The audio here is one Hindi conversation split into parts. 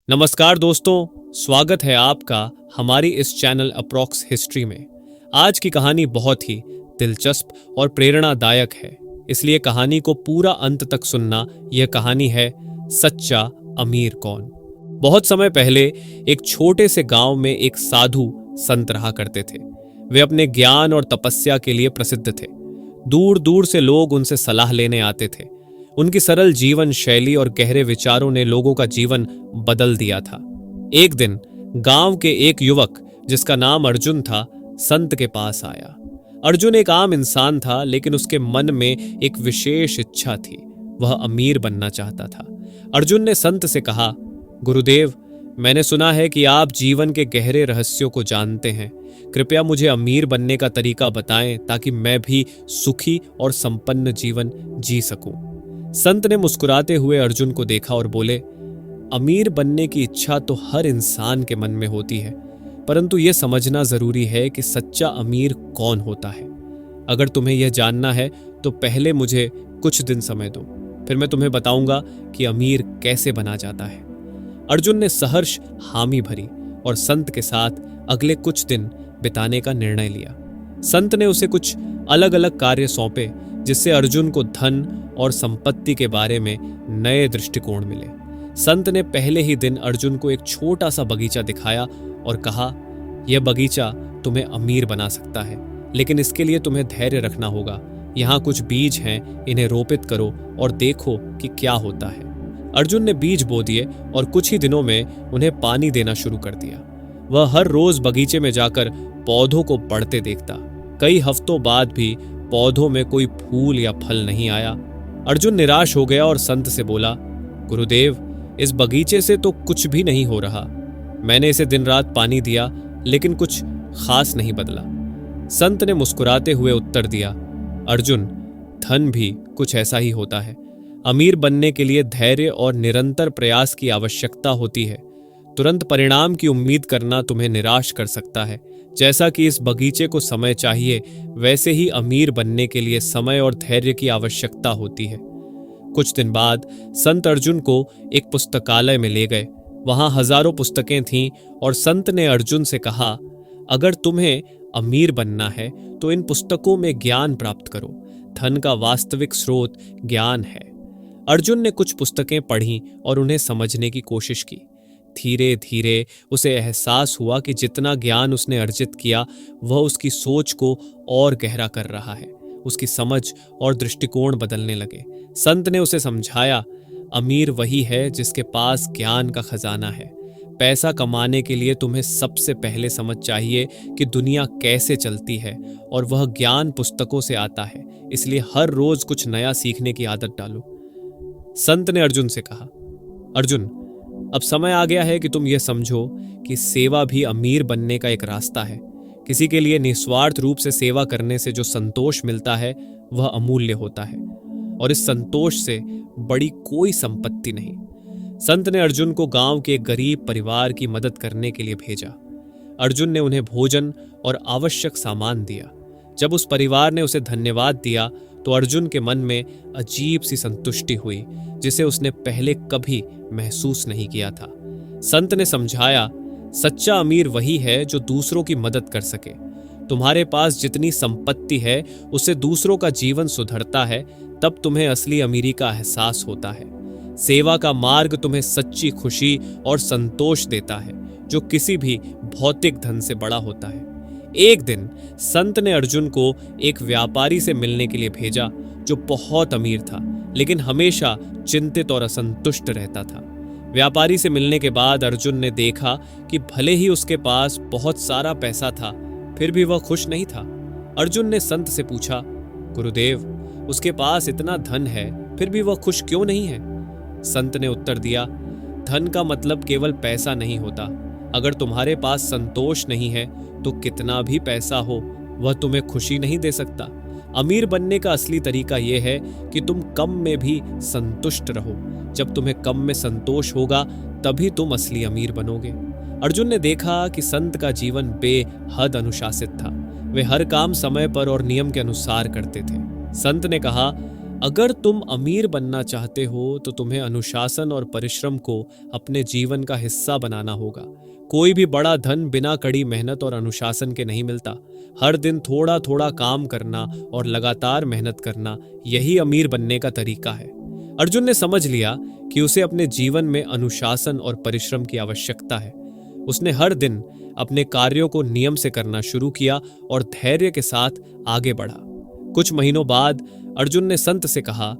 नमस्कार दोस्तों, स्वागत है आपका हमारी इस चैनल अप्रॉक्स हिस्ट्री में। आज की कहानी बहुत ही दिलचस्प और प्रेरणादायक है, इसलिए कहानी को पूरा अंत तक सुनना। यह कहानी है सच्चा अमीर कौन। बहुत समय पहले एक छोटे से गांव में एक साधु संत रहा करते थे। वे अपने ज्ञान और तपस्या के लिए प्रसिद्ध थे। दूर दूर से लोग उनसे सलाह लेने आते थे। उनकी सरल जीवन शैली और गहरे विचारों ने लोगों का जीवन बदल दिया था। एक दिन गांव के एक युवक जिसका नाम अर्जुन था, संत के पास आया। अर्जुन एक आम इंसान था, लेकिन उसके मन में एक विशेष इच्छा थी। वह अमीर बनना चाहता था। अर्जुन ने संत से कहा, गुरुदेव, मैंने सुना है कि आप जीवन के गहरे रहस्यों को जानते हैं। कृपया मुझे अमीर बनने का तरीका बताएं ताकि मैं भी सुखी और संपन्न जीवन जी सकूं। संत ने मुस्कुराते हुए अर्जुन को देखा और बोले, अमीर बनने की इच्छा तो हर इंसान के मन में होती है, परंतु यह समझना जरूरी है कि सच्चा अमीर कौन होता है। अगर तुम्हें यह जानना है तो पहले मुझे कुछ दिन समय दो, फिर मैं तुम्हें बताऊंगा कि अमीर कैसे बना जाता है। अर्जुन ने सहर्ष हामी भरी और संत के साथ अगले कुछ दिन बिताने का निर्णय लिया। संत ने उसे कुछ अलग अलग कार्य सौंपे, जिससे अर्जुन को धन और संपत्ति के बारे में नए दृष्टिकोण मिले। संत ने पहले ही दिन अर्जुन को एक छोटा सा बगीचा दिखाया और कहा, यह बगीचा तुम्हें अमीर बना सकता है, लेकिन इसके लिए तुम्हें धैर्य रखना होगा। यहाँ कुछ बीज हैं, इन्हें रोपित करो और देखो कि क्या होता है। अर्जुन ने बीज बो दिए और कुछ ही दिनों में उन्हें पानी देना शुरू कर दिया। वह हर रोज बगीचे में जाकर पौधों को बढ़ते देखता। कई हफ्तों बाद भी पौधों में कोई फूल या फल नहीं आया। अर्जुन निराश हो गया और संत से बोला, गुरुदेव, इस बगीचे से तो कुछ भी नहीं हो रहा। मैंने इसे दिन रात पानी दिया, लेकिन कुछ खास नहीं बदला। संत ने मुस्कुराते हुए उत्तर दिया, अर्जुन, धन भी कुछ ऐसा ही होता है। अमीर बनने के लिए धैर्य और निरंतर प्रयास की आवश्यकता होती है। तुरंत परिणाम की उम्मीद करना तुम्हें निराश कर सकता है। जैसा कि इस बगीचे को समय चाहिए, वैसे ही अमीर बनने के लिए समय और धैर्य की आवश्यकता होती है। कुछ दिन बाद संत अर्जुन को एक पुस्तकालय में ले गए। वहां हजारों पुस्तकें थीं और संत ने अर्जुन से कहा, अगर तुम्हें अमीर बनना है तो इन पुस्तकों में ज्ञान प्राप्त करो। धन का वास्तविक स्रोत ज्ञान है। अर्जुन ने कुछ पुस्तकें पढ़ीं और उन्हें समझने की कोशिश की। धीरे धीरे उसे एहसास हुआ कि जितना ज्ञान उसने अर्जित किया, वह उसकी सोच को और गहरा कर रहा है। उसकी समझ और दृष्टिकोण बदलने लगे। संत ने उसे समझाया, अमीर वही है जिसके पास ज्ञान का खजाना है। पैसा कमाने के लिए तुम्हें सबसे पहले समझ चाहिए कि दुनिया कैसे चलती है, और वह ज्ञान पुस्तकों से आता है। इसलिए हर रोज कुछ नया सीखने की आदत डालो। संत ने अर्जुन से कहा, अर्जुन, अब समय आ गया है कि तुम यह समझो कि सेवा भी अमीर बनने का एक रास्ता है। किसी के लिए निस्वार्थ रूप से सेवा करने से जो संतोष मिलता है, वह अमूल्य होता है, और इस संतोष से बड़ी कोई संपत्ति नहीं। संत ने अर्जुन को गांव के एक गरीब परिवार की मदद करने के लिए भेजा। अर्जुन ने उन्हें भोजन और आवश्यक सामान दिया। जब उस परिवार ने उसे धन्यवाद दिया तो अर्जुन के मन में अजीब सी संतुष्टि हुई, जिसे उसने पहले कभी महसूस नहीं किया था। संत ने समझाया, सच्चा अमीर वही है जो दूसरों की मदद कर सके। तुम्हारे पास जितनी संपत्ति है, उससे दूसरों का जीवन सुधरता है, तब तुम्हें असली अमीरी का एहसास होता है। सेवा का मार्ग तुम्हें सच्ची खुशी और संतोष देता है, जो किसी भी भौतिक धन से बड़ा होता है। एक दिन संत ने अर्जुन को एक व्यापारी से मिलने के लिए भेजा, जो बहुत अमीर था, लेकिन हमेशा चिंतित और असंतुष्ट रहता था। व्यापारी से मिलने के बाद अर्जुन ने देखा कि भले ही उसके पास बहुत सारा पैसा था, फिर भी वह खुश नहीं था। अर्जुन ने संत से पूछा, गुरुदेव, उसके पास इतना धन है, फिर भी वह खुश क्यों नहीं है? संत ने उत्तर दिया, धन का मतलब केवल पैसा नहीं होता। अगर तुम्हारे पास संतोष नहीं है तो कितना भी पैसा हो, वह तुम्हें खुशी नहीं दे सकता। अमीर बनने का असली तरीका यह है कि तुम कम में भी संतुष्ट रहो। जब तुम्हें कम में संतोष होगा, तभी तुम असली अमीर बनोगे। अर्जुन ने देखा कि संत का जीवन बेहद अनुशासित था। वे हर काम समय पर और नियम के अनुसार करते थे। संत ने कहा, अगर तुम अमीर बनना चाहते हो तो तुम्हें अनुशासन और परिश्रम को अपने जीवन का हिस्सा बनाना होगा। कोई भी बड़ा धन बिना कड़ी मेहनत और अनुशासन के नहीं मिलता। हर दिन थोड़ा थोड़ा काम करना और लगातार मेहनत करना, यही अमीर बनने का तरीका है। अर्जुन ने समझ लिया कि उसे अपने जीवन में अनुशासन और परिश्रम की आवश्यकता है। उसने हर दिन अपने कार्यों को नियम से करना शुरू किया और धैर्य के साथ आगे बढ़ा। कुछ महीनों बाद अर्जुन ने संत से कहा,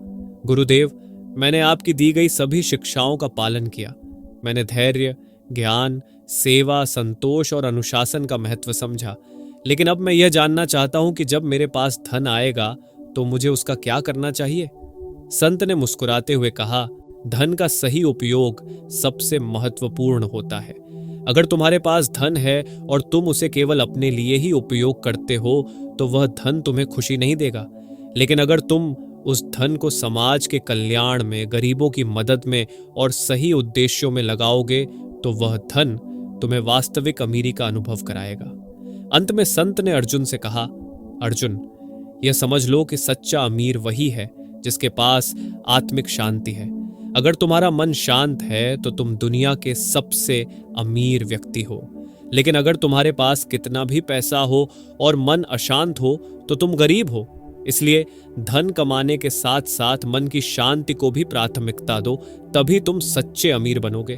गुरुदेव, मैंने आपकी दी गई सभी शिक्षाओं का पालन किया। मैंने धैर्य, ज्ञान, सेवा, संतोष और अनुशासन का महत्व समझा। लेकिन अब मैं यह जानना चाहता हूं कि जब मेरे पास धन आएगा तो मुझे उसका क्या करना चाहिए। संत ने मुस्कुराते हुए कहा, धन का सही उपयोग सबसे महत्वपूर्ण होता है। अगर तुम्हारे पास धन है और तुम उसे केवल अपने लिए ही उपयोग करते हो तो वह धन तुम्हें खुशी नहीं देगा। लेकिन अगर तुम उस धन को समाज के कल्याण में, गरीबों की मदद में और सही उद्देश्यों में लगाओगे तो वह धन तुम्हें वास्तविक अमीरी का अनुभव कराएगा। अंत में संत ने अर्जुन से कहा, अर्जुन, यह समझ लो कि सच्चा अमीर वही है जिसके पास आत्मिक शांति है। अगर तुम्हारा मन शांत है तो तुम दुनिया के सबसे अमीर व्यक्ति हो। लेकिन अगर तुम्हारे पास कितना भी पैसा हो और मन अशांत हो तो तुम गरीब हो। इसलिए धन कमाने के साथ साथ मन की शांति को भी प्राथमिकता दो, तभी तुम सच्चे अमीर बनोगे।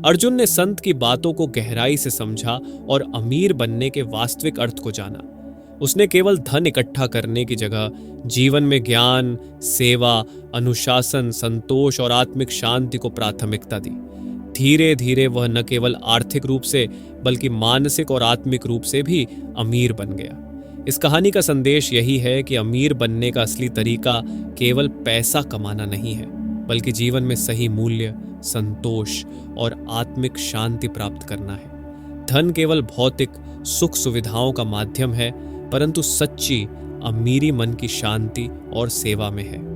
अर्जुन ने संत की बातों को गहराई से समझा और अमीर बनने के वास्तविक अर्थ को जाना। उसने केवल धन इकट्ठा करने की जगह जीवन में ज्ञान, सेवा, अनुशासन, संतोष और आत्मिक शांति को प्राथमिकता दी। धीरे धीरे वह न केवल आर्थिक रूप से बल्कि मानसिक और आत्मिक रूप से भी अमीर बन गया। इस कहानी का संदेश यही है कि अमीर बनने का असली तरीका केवल पैसा कमाना नहीं है, बल्कि जीवन में सही मूल्य, संतोष और आत्मिक शांति प्राप्त करना है। धन केवल भौतिक सुख सुविधाओं का माध्यम है, परंतु सच्ची अमीरी मन की शांति और सेवा में है।